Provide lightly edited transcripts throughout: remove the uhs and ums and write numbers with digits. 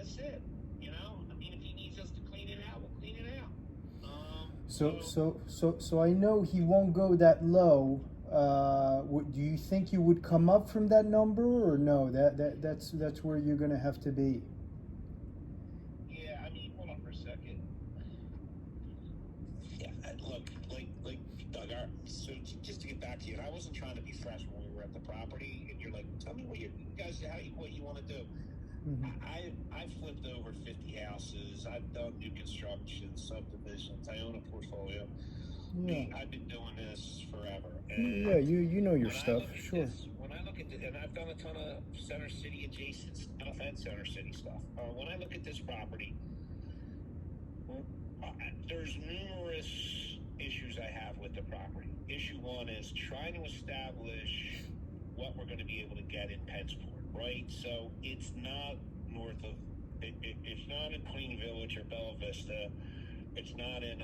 us in. I mean, if he needs us to clean it out, we'll clean it out. So I know he won't go that low. Do you think you would come up from that number, or no? That's where you're gonna have to be. Yeah, I mean, hold on for a second. Yeah, look, like Doug. So just to get back to you, and I wasn't trying to be fresh when we were at the property, and you're like, tell me what you guys, what you want to do. I've flipped over 50 houses. I've done new construction, subdivisions. I own a portfolio. Yeah. I've been doing this forever. Yeah, you know your stuff, sure. When I look at this, and I've done a ton of Center City adjacent stuff and Center City stuff. When I look at this property, there's numerous issues I have with the property. Issue one is trying to establish what we're going to be able to get in Pensport, right? So it's not north of, it's not in Queen Village or Bella Vista. It's not in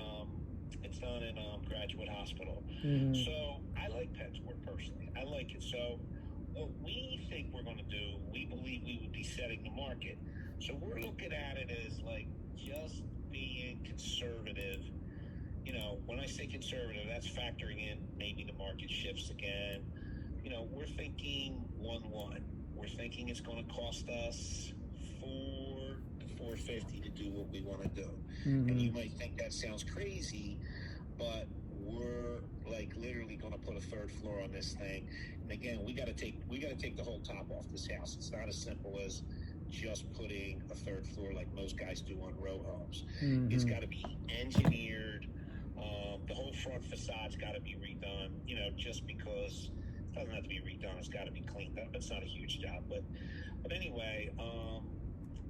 Graduate Hospital. So I like Pensport personally. I like it. So what we think we're going to do, we believe we would be setting the market. So we're looking at it as like just being conservative. When I say conservative, that's factoring in maybe the market shifts again. We're thinking 1-1. We're thinking it's going to cost us $400 to $450 to do what we want to do. And you might think that sounds crazy, but we're like literally going to put a third floor on this thing. And again, we got to take the whole top off this house. It's not as simple as just putting a third floor like most guys do on row homes. It's got to be engineered. The whole front facade's got to be redone. Just because it doesn't have to be redone, it's got to be cleaned up. It's not a huge job, but anyway.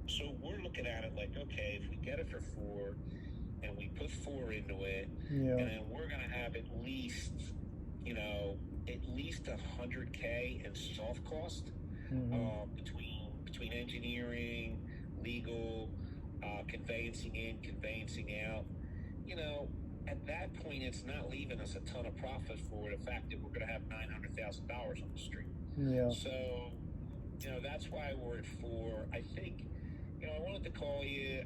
So we're looking at it like, okay, if we get it for $4 and we put $4 into it, and then we're gonna have at least $100K in soft cost between engineering, legal, conveyancing in, conveyancing out. At that point, it's not leaving us a ton of profit for the fact that we're gonna have $900,000 on the street. Yeah. So, that's why we're at $4. I think. I wanted to call you.